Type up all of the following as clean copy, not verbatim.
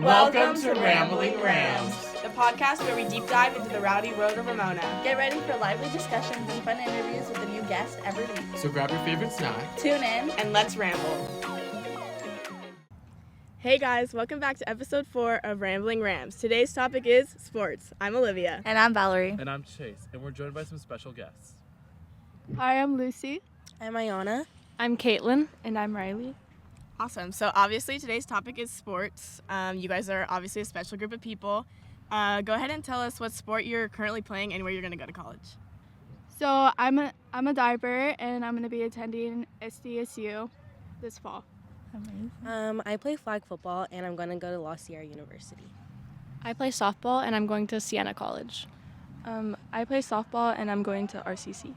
Welcome to Rambling Rams, the podcast where we deep dive into the rowdy road of Ramona. Get ready for lively discussions and fun interviews with a new guest every week. So grab your favorite snack, Tune in, and let's ramble. Hey guys, welcome back to episode 4 of Rambling Rams. Today's topic is sports. I'm Olivia. And I'm Valerie. And I'm Chase, and we're joined by some special guests. Hi, I'm Lucy. I'm Ayana. I'm Caitlin. And I'm Riley. Awesome. So obviously today's topic is sports. You guys are obviously a special group of people. Go ahead and tell us what sport you're currently playing and where you're going to go to college. So I'm a diver, and I'm going to be attending SDSU this fall. Amazing. I play flag football, and I'm going to go to La Sierra University. I play softball, and I'm going to Siena College. I play softball, and I'm going to RCC.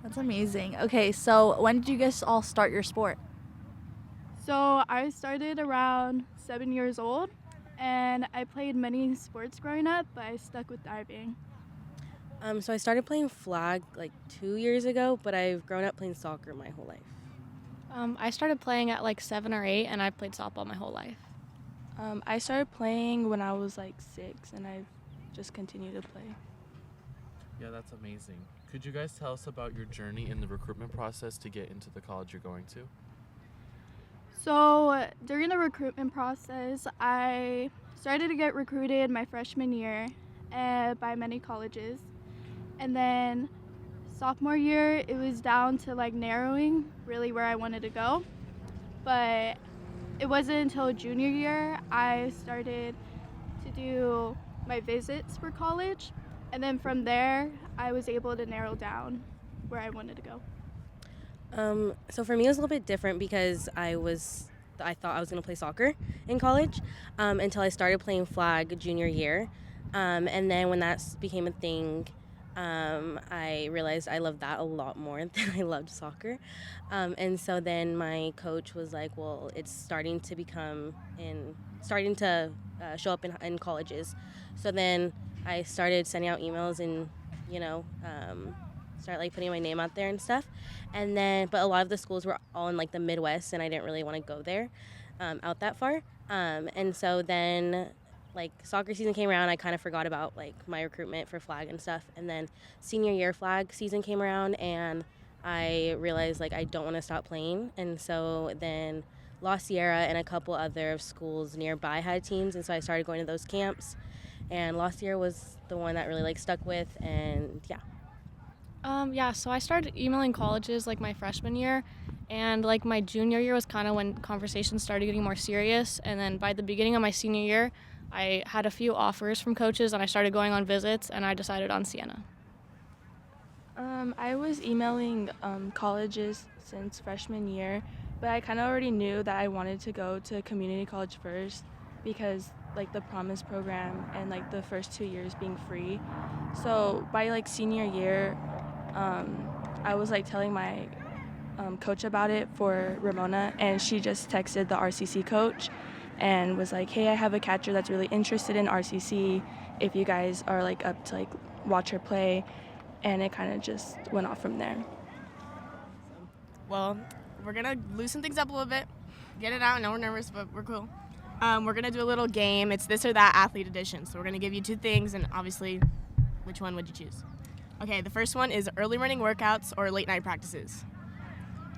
That's amazing. Okay, so when did you guys all start your sport? So I started around 7 years old, and I played many sports growing up, but I stuck with diving. So I started playing flag like 2 years ago, but I've grown up playing soccer my whole life. I started playing at like 7 or 8, and I've played softball my whole life. I started playing when I was like 6, and I've just continued to play. Yeah, that's amazing. Could you guys tell us about your journey in the recruitment process to get into the college you're going to? So during the recruitment process, I started to get recruited my freshman year by many colleges. And then sophomore year, it was down to like narrowing really where I wanted to go. But it wasn't until junior year I started to do my visits for college. And then from there, I was able to narrow down where I wanted to go. So for me, it was a little bit different because I thought I was going to play soccer in college until I started playing flag junior year. And then when that became a thing, I realized I loved that a lot more than I loved soccer. And so then my coach was like, well, it's starting to show up in colleges. So then I started sending out emails and, start like putting my name out there and stuff. And then, but a lot of the schools were all in like the Midwest, and I didn't really want to go there out that far. And so then like soccer season came around, I kind of forgot about like my recruitment for flag and stuff. And then senior year flag season came around, and I realized like I don't want to stop playing. And so then La Sierra and a couple other schools nearby had teams, and so I started going to those camps. And La Sierra was the one that really like stuck with, and yeah. So I started emailing colleges like my freshman year, and like my junior year was kind of when conversations started getting more serious. And then by the beginning of my senior year, I had a few offers from coaches, and I started going on visits, and I decided on Siena. I was emailing colleges since freshman year, but I kind of already knew that I wanted to go to community college first because like the Promise program and like the first 2 years being free. So by like senior year, I was like telling my coach about it for Ramona, and she just texted the RCC coach and was like, hey, I have a catcher that's really interested in RCC if you guys are like up to like watch her play. And it kind of just went off from there. Well, we're going to loosen things up a little bit, get it out. I know we're nervous, but we're cool. We're going to do a little game. It's this or that athlete edition. So we're going to give you 2 things, and obviously, which one would you choose? Okay, the first one is early morning workouts or late night practices.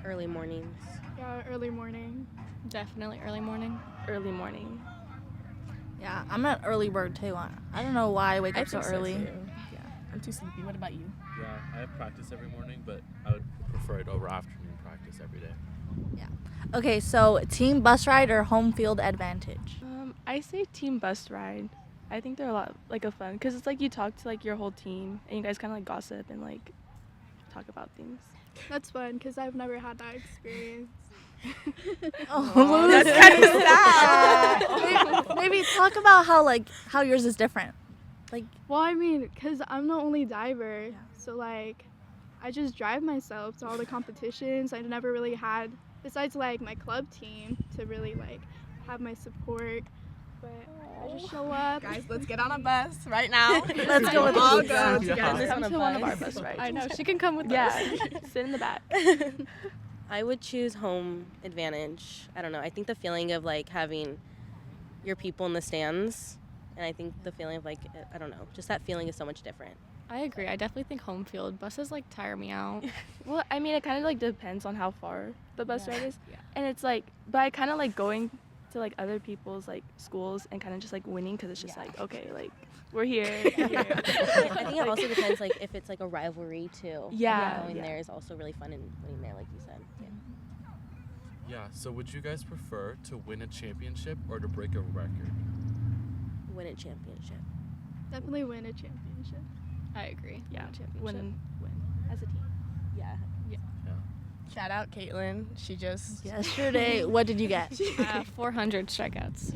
Early mornings. Yeah, early morning. Definitely early morning. Early morning. Yeah, I'm an early bird too. I don't know why I wake up so early. Yeah, I'm too sleepy. What about you? Yeah, I have practice every morning, but I would prefer it over afternoon practice every day. Yeah. Okay, so team bus ride or home field advantage? I say team bus ride. I think they're a lot like a fun because it's like you talk to like your whole team and you guys kind of like gossip and like talk about things. That's fun because I've never had that experience. Oh, That's kind of sad. Maybe talk about how yours is different. Like, Well, I mean, because I'm the only diver, so like I just drive myself to all the competitions. I never really had, besides like my club team, to really like have my support. But I just show up. Guys, let's get on a bus right now. Let's go with all the go bus. together. Come to one of our bus rides. I know, she can come with us. Yeah, sit in the back. I would choose home advantage. I don't know. I think the feeling of like having your people in the stands. And I think the feeling of like, I don't know, just that feeling is so much different. I agree. I definitely think home field buses like tire me out. Well, I mean, it kind of like depends on how far the bus ride is. Yeah. And it's like, but I kind of like going to like other people's like schools and kind of just like winning because it's just like, okay, like we're here. We're here. I think it also depends like if it's like a rivalry too. Yeah. Going there is also really fun and winning there, like you said. Yeah. Yeah, so would you guys prefer to win a championship or to break a record? Win a championship. Definitely win a championship. I agree. Yeah, Championship. win as a team. Yeah. Shout out Caitlin. She just Yesterday, what did you get? 400 strikeouts.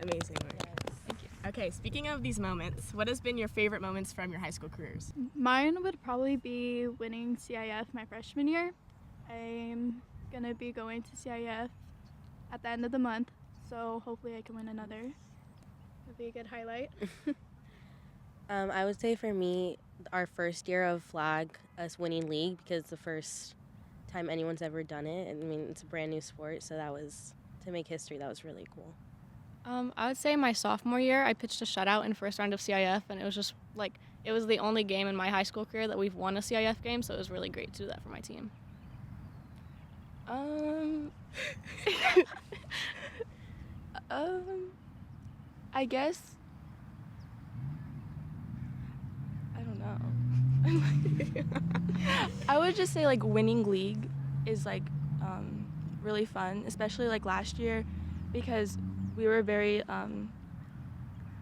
amazing work. Thank you. Okay, speaking of these moments, what has been your favorite moments from your high school careers? Mine would probably be winning CIF my freshman year. I'm going to be going to CIF at the end of the month, so hopefully I can win another. That'd be a good highlight. I would say for me, our first year of flag, us winning league, because it's the first time anyone's ever done it. I mean, it's a brand new sport, so that was, to make history, that was really cool. I would say my sophomore year, I pitched a shutout in first round of CIF, and it was just like, it was the only game in my high school career that we've won a CIF game, so it was really great to do that for my team. I guess. I don't know. I would just say like winning league is like really fun, especially like last year because we were very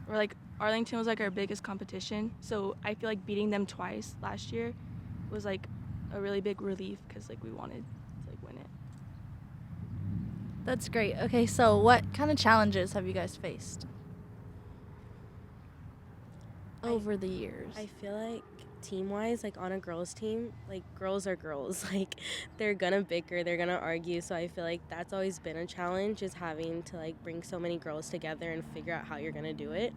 we're like Arlington was like our biggest competition, so I feel like beating them twice last year was like a really big relief because like we wanted to like win it. That's great. Okay, so what kind of challenges have you guys faced over the years? I feel like team-wise, like on a girls' team, like girls are girls. Like they're gonna bicker, they're gonna argue. So I feel like that's always been a challenge, is having to like bring so many girls together and figure out how you're gonna do it.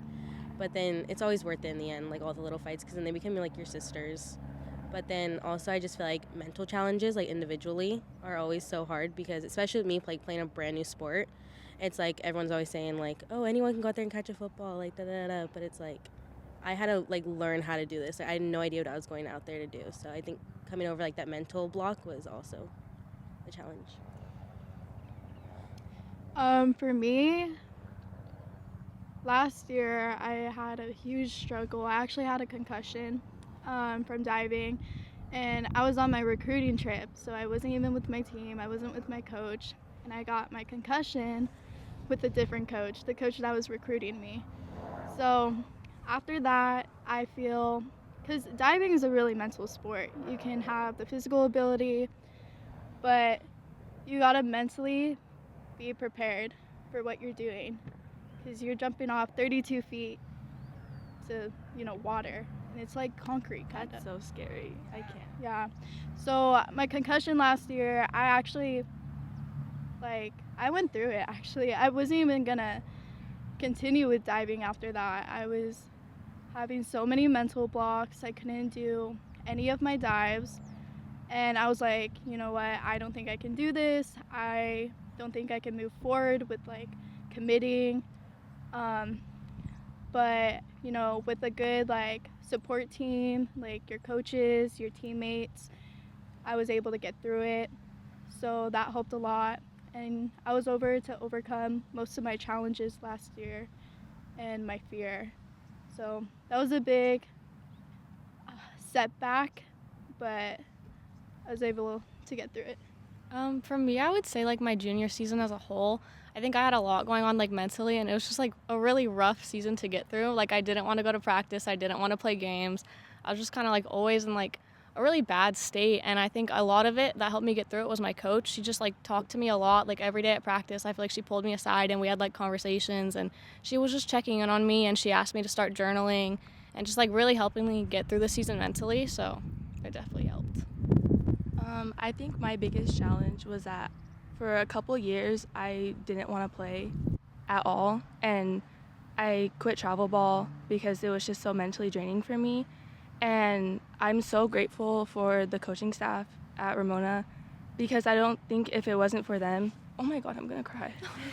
But then it's always worth it in the end, like all the little fights, because then they become like your sisters. But then also I just feel like mental challenges, like individually, are always so hard because, especially with me like playing a brand new sport, it's like everyone's always saying like, oh, anyone can go out there and catch a football, like da da da. But it's like I had to like learn how to do this. I had no idea what I was going out there to do. So I think coming over like that mental block was also a challenge. For me, last year I had a huge struggle. I actually had a concussion from diving, and I was on my recruiting trip, so I wasn't even with my team, I wasn't with my coach, and I got my concussion with a different coach, the coach that was recruiting me. So after that, I feel, because diving is a really mental sport, you can have the physical ability, but you gotta mentally be prepared for what you're doing, because you're jumping off 32 feet to, water. And it's like concrete, kind of. That's so scary. I can't. Yeah. So my concussion last year, I actually, I went through it, actually. I wasn't even going to continue with diving after that. I was having so many mental blocks. I couldn't do any of my dives. And I was like, you know what? I don't think I can do this. I don't think I can move forward with, committing. But, with a good, support team, your coaches, your teammates, I was able to get through it. So that helped a lot. And I was able to overcome most of my challenges last year and my fear. So that was a big setback, but I was able to get through it. For me, I would say my junior season as a whole, I think I had a lot going on mentally, and it was just a really rough season to get through. I didn't want to go to practice, I didn't want to play games. I was just kind of always in a really bad state, and I think a lot of it that helped me get through it was my coach. She just talked to me a lot every day at practice. I feel like she pulled me aside and we had conversations, and she was just checking in on me, and she asked me to start journaling and just really helping me get through the season mentally. So it definitely helped. I think my biggest challenge was that for a couple years I didn't want to play at all, and I quit travel ball because it was just so mentally draining for me. And I'm so grateful for the coaching staff at Ramona, because I don't think if it wasn't for them, oh my god, I'm gonna cry.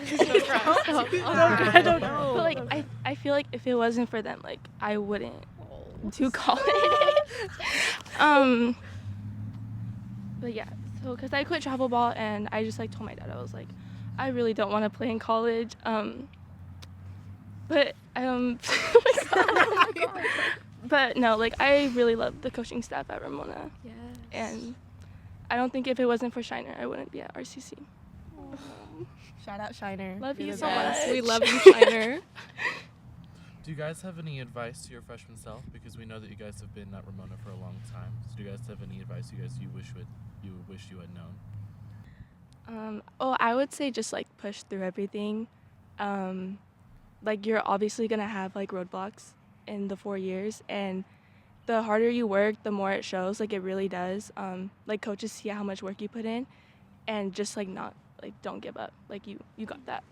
Don't cry. But like I feel like if it wasn't for them, like I wouldn't do college. But yeah, so because I quit travel ball and I just like told my dad, I was like, I really don't want to play in college. But but no, like I really love the coaching staff at Ramona. Yes. And I don't think if it wasn't for Shiner, I wouldn't be at RCC. Shout out Shiner. Love You're you the so best. much. We love you, Shiner. Do you guys have any advice to your freshman self? Because we know that you guys have been at Ramona for a long time. So do you guys have any advice you wish you had known? I would say just like push through everything. Like you're obviously gonna have like roadblocks in the 4 years, and the harder you work, the more it shows. Like it really does. Like coaches see how much work you put in, and just like don't give up. Like you got that.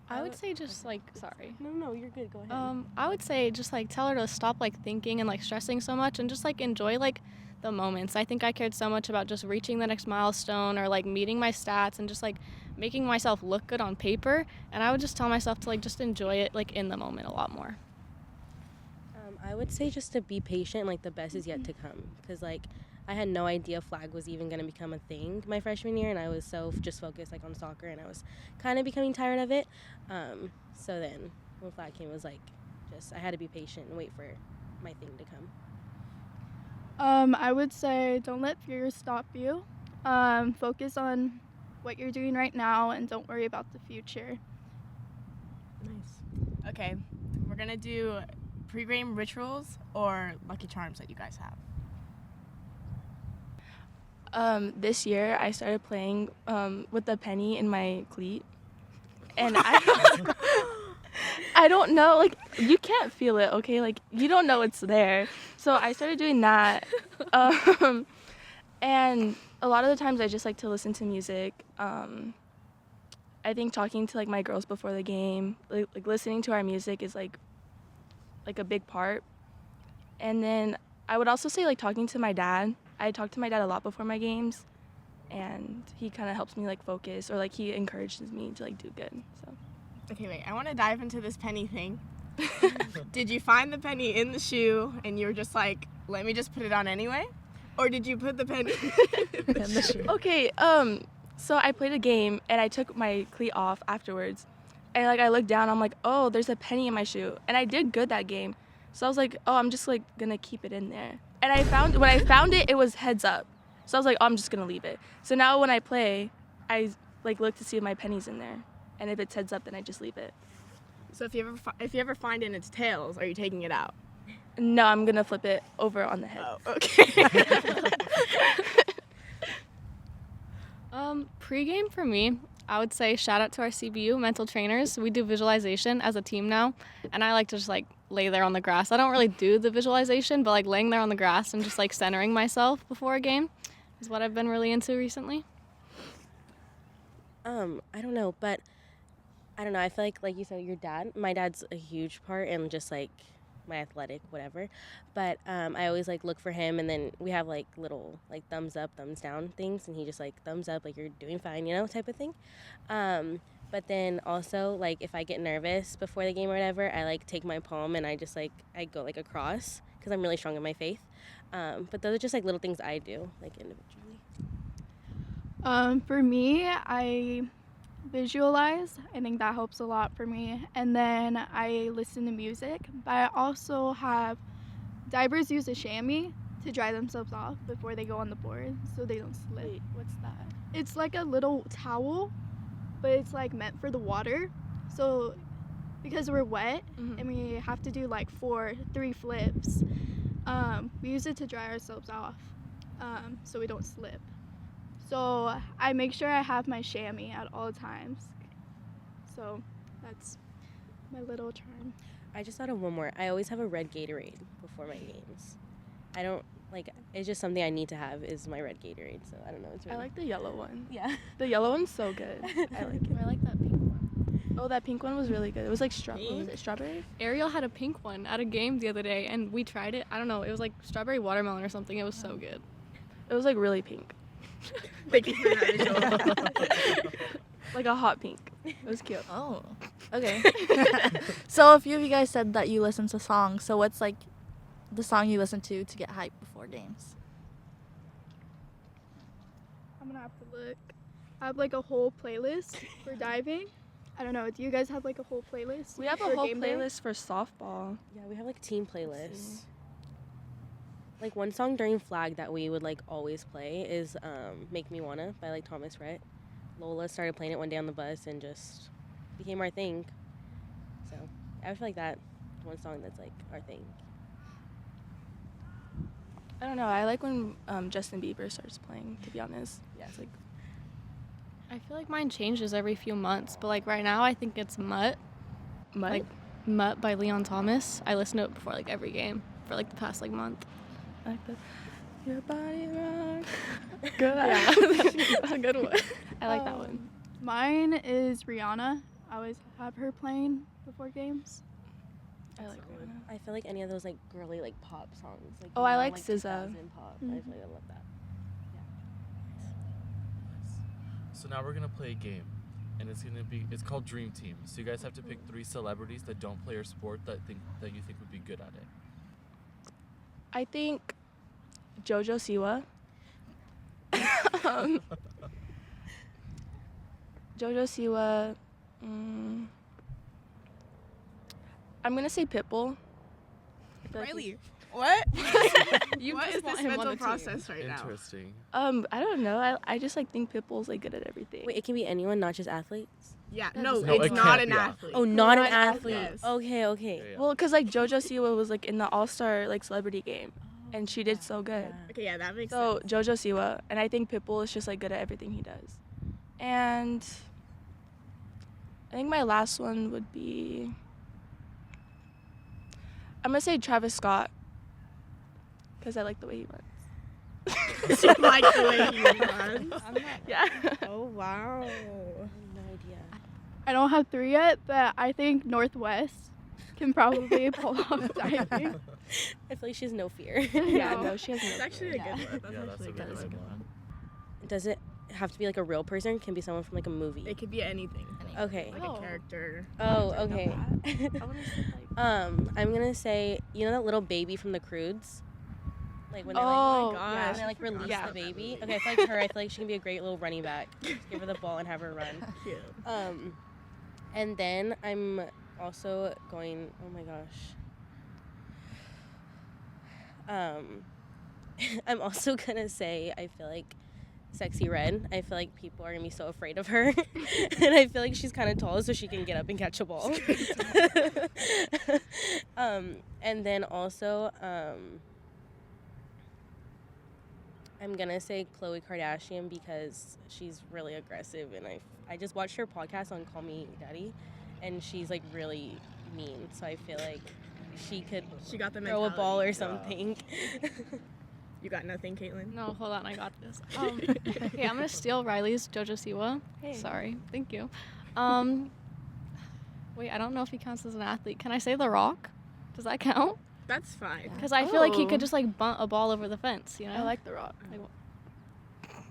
I would say just like, sorry. No, you're good. Go ahead. I would say just like tell her to stop like thinking and like stressing so much and just like enjoy like the moments. I think I cared so much about just reaching the next milestone or like meeting my stats and just like making myself look good on paper. And I would just tell myself to like just enjoy it like in the moment a lot more. I would say just to be patient, like the best is yet to come. Because like I had no idea flag was even going to become a thing my freshman year, and I was so just focused like on soccer, and I was kind of becoming tired of it. So then when flag came, it was like just I had to be patient and wait for my thing to come. I would say don't let fear stop you. Focus on what you're doing right now and don't worry about the future. Nice. Okay, we're gonna do pregame rituals or Lucky Charms that you guys have. This year I started playing with a penny in my cleat, and I don't know, like you can't feel it, okay? Like you don't know it's there. So I started doing that, and a lot of the times I just like to listen to music. I think talking to like my girls before the game, like listening to our music is like a big part. And then I would also say like talking to my dad. I talk to my dad a lot before my games, and he kind of helps me like focus, or like he encourages me to like do good. So Okay, wait, I want to dive into this penny thing. Did you find the penny in the shoe and you were just like, let me just put it on anyway? Or did you put the penny in the shoe? Okay, so I played a game and I took my cleat off afterwards, and like I looked down, I'm like, oh, there's a penny in my shoe, and I did good that game. So I was like, oh, I'm just like gonna keep it in there. And when I found it, it was heads up. So I was like, oh, I'm just gonna leave it. So now when I play, I like look to see if my penny's in there, and if it's heads up, then I just leave it. So if you ever find it in its tails, are you taking it out? No, I'm gonna flip it over on the head. Oh, okay. Pre-game for me, I would say shout out to our CBU mental trainers. We do visualization as a team now, and I like to just like lay there on the grass. I don't really do the visualization, but like laying there on the grass and just like centering myself before a game is what I've been really into recently. I don't know, but I don't know. I feel like you said, my dad's a huge part in just like my athletic whatever, but I always like look for him, and then we have like little like thumbs up, thumbs down things, and he just like thumbs up, like you're doing fine, type of thing. But then also like if I get nervous before the game or whatever, I like take my palm and I just like I go like across because I'm really strong in my faith. But those are just like little things I do like individually. For me, I visualize. I think that helps a lot for me. And then I listen to music. But I also have divers use a chamois to dry themselves off before they go on the board so they don't slip. Wait, what's that? It's like a little towel, but it's like meant for the water. So because we're wet and we have to do like 3 flips, we use it to dry ourselves off so we don't slip. So I make sure I have my chamois at all times. So that's my little charm. I just thought of one more. I always have a red Gatorade before my games. I don't it's just something I need to have is my red Gatorade. So I don't know. It's really... I like the yellow one. Yeah. The yellow one's so good. I like it. I like that pink one. Oh, that pink one was really good. It was like strawberry? Ariel had a pink one at a game the other day, and we tried it. I don't know. It was like strawberry watermelon or something. It was so good. It was like really pink. Thank you for that visual. Like a hot pink. It was cute. Oh, okay. So a few of you guys said that you listen to songs. So what's like the song you listen to get hyped before games? I'm gonna have to look. I have like a whole playlist for diving. I don't know. Do you guys have like a whole playlist? We have a for whole game day? playlist for softball. Yeah, we have like team playlists. Like one song during flag that we would like always play is "Make Me Wanna" by like Thomas Rhett. Lola started playing it one day on the bus and just became our thing. So I feel like that one song that's like our thing. I don't know. I like when Justin Bieber starts playing, to be honest. Yeah. It's like I feel like mine changes every few months, but like right now I think it's Mutt. Mud. Like Mutt by Leon Thomas. I listen to it before like every game for like the past like month. I like the Your Body Rock. Good. Yeah. A good one. I like that one. Mine is Rihanna. I always have her playing before games. I like Rihanna. I feel like any of those like girly like pop songs. Like Oh, I now, like SZA. 2000 pop. I feel like I love that. So now we're gonna play a game, and it's called Dream Team. So you guys have to pick 3 celebrities that don't play your sport that you think would be good at it. I think JoJo Siwa. JoJo Siwa. I'm gonna say Pitbull. I feel like Riley, what? You What just is want this him on mental the team. process right now? Interesting. I don't know. I just like think Pitbull's like good at everything. Wait, it can be anyone, not just athletes. Yeah, That no, doesn't- No, it's it not can't an be athlete. Oh, not an Not athlete. athletes. Okay. Yeah. Well, cause like JoJo Siwa was like in the All-Star like celebrity game, and she did so good. Okay, yeah, that makes So sense. JoJo Siwa, and I think Pitbull is just like good at everything he does. And I think my last one would be, I'm gonna say Travis Scott, because I like the way he runs. You like the way he runs? Yeah. Oh, wow. I have no idea. I don't have 3 yet, but I think Northwest can probably pull off diving. I feel like she has no fear. Yeah. No, she has no. It's actually a good one. That's Yeah, that's actually a a good really one. good one. Does it have to be like a real person? Can be someone from like a movie. It could be anything. Okay. Like a character. Oh, okay. I want to say like. I'm gonna say, you know that little baby from the Crudes? Like when they Oh, like, yeah. when they like release Yeah. the baby. Okay, I feel like her. I feel like she can be a great little running back. Just give her the ball and have her run. Cute. And then I'm also going. Oh my gosh. I'm also gonna say I feel like Sexy Red. I feel like people are gonna be so afraid of her, and I feel like she's kind of tall, so she can get up and catch a ball. And then also, I'm gonna say Khloe Kardashian because she's really aggressive, and I just watched her podcast on Call Me Daddy, and she's like really mean. So I feel like she could She got the throw a mentality. ball or something. You got nothing, Caitlin? No, hold on, I got this. Okay, I'm gonna steal Riley's JoJo Siwa. Hey. Sorry, thank you. Wait, I don't know if he counts as an athlete. Can I say The Rock? Does that count? That's fine. Because I feel like he Oh. could just like bunt a ball over the fence, you know? I like The Rock. Like,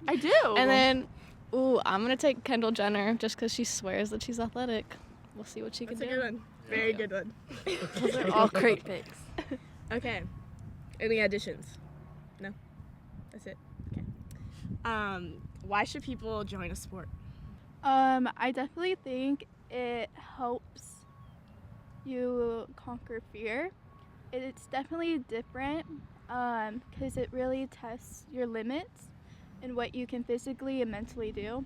I do. and then, ooh, I'm gonna take Kendall Jenner just because she swears that she's athletic. We'll see what she That's can a do. good one. Very good one. those are all great picks. Okay. Any additions? No? That's it? Okay. Why should people join a sport? I definitely think it helps you conquer fear. It's definitely different because it really tests your limits and what you can physically and mentally do.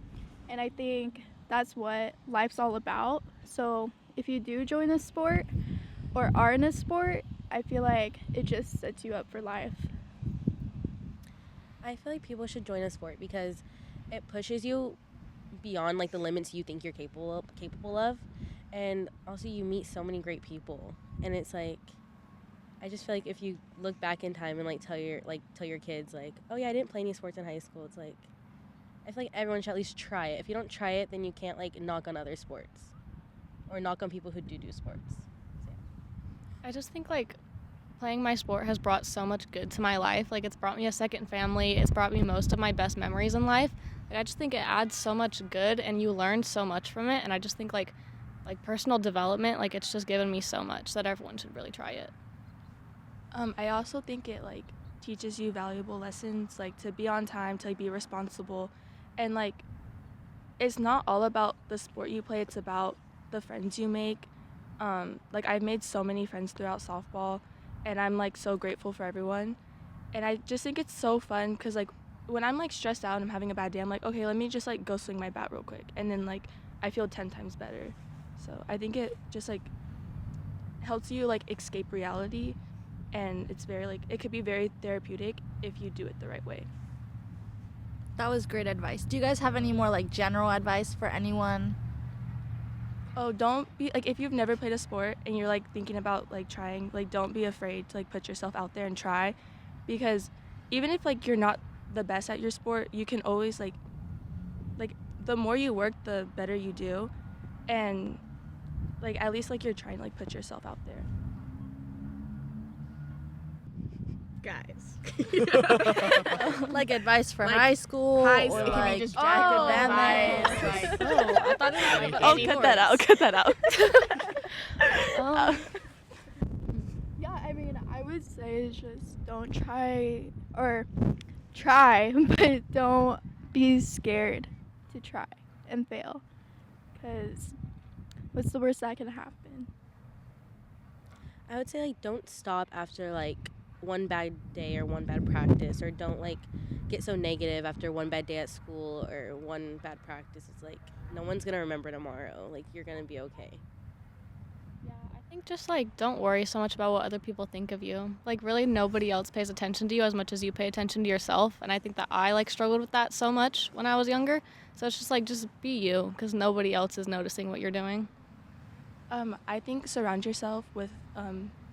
And I think that's what life's all about. So if you do join a sport or are in a sport, I feel like it just sets you up for life. I feel like people should join a sport because it pushes you beyond like the limits you think you're capable of, and also you meet so many great people. And it's like, I just feel like if you look back in time and like tell your kids like, oh yeah, I didn't play any sports in high school. It's like, I feel like everyone should at least try it. If you don't try it, then you can't like knock on other sports or knock on people who do sports. So, I just think like playing my sport has brought so much good to my life. Like, it's brought me a second family. It's brought me most of my best memories in life. Like, I just think it adds so much good, and you learn so much from it. And I just think, like personal development, like, it's just given me so much that everyone should really try it. I also think it like teaches you valuable lessons, like to be on time, to like, be responsible, and like it's not all about the sport you play. It's about the friends you make. Like I've made so many friends throughout softball, and I'm like so grateful for everyone. And I just think it's so fun because like when I'm like stressed out and I'm having a bad day, I'm like, okay, let me just like go swing my bat real quick, and then like I feel 10 times better. So I think it just like helps you like escape reality, and it's very like it could be very therapeutic if you do it the right way. That was great advice. Do you guys have any more like general advice for anyone? Oh, don't be like if you've never played a sport and you're like thinking about like trying, like don't be afraid to like put yourself out there and try, because even if like you're not the best at your sport, you can always like the more you work, the better you do, and like at least like you're trying to like put yourself out there. Guys. Like advice for Like, high school high or school. It could be like just academics. advice. I thought it was Oh, cut that out. Cut that out. Yeah, I mean, I would say just don't try, or try, but don't be scared to try and fail. Because what's the worst that can happen? I would say, like, don't stop after, like, one bad day or one bad practice, or don't, like, get so negative after one bad day at school or one bad practice. It's like, no one's going to remember tomorrow. Like, you're going to be okay. Yeah, I think just, like, don't worry so much about what other people think of you. Like, really, nobody else pays attention to you as much as you pay attention to yourself. And I think that I, like, struggled with that so much when I was younger. So it's just, like, just be you, because nobody else is noticing what you're doing. I think surround yourself with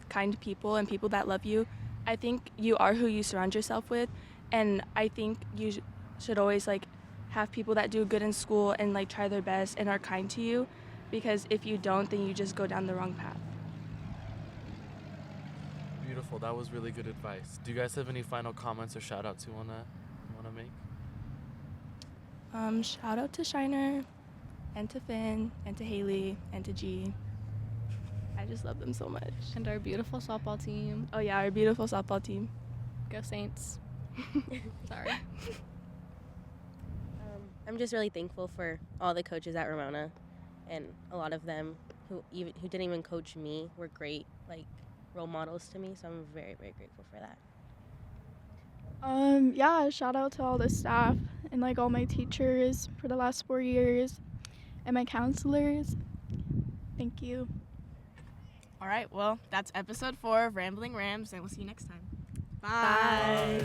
kind people and people that love you. I think you are who you surround yourself with, and I think you should always like have people that do good in school and like try their best and are kind to you, because if you don't, then you just go down the wrong path. Beautiful. That was really good advice. Do you guys have any final comments or shout outs you wanna make? Shout out to Shiner, and to Finn, and to Haley, and to G. I just love them so much. And our beautiful softball team. Oh yeah, our beautiful softball team. Go Saints. Sorry. I'm just really thankful for all the coaches at Ramona, and a lot of them who didn't even coach me were great, like, role models to me. So I'm very, very grateful for that. Yeah, shout out to all the staff and like all my teachers for the last 4 years, and my counselors. Thank you. All right, well, that's episode 4 of Rambling Rams, and we'll see you next time. Bye.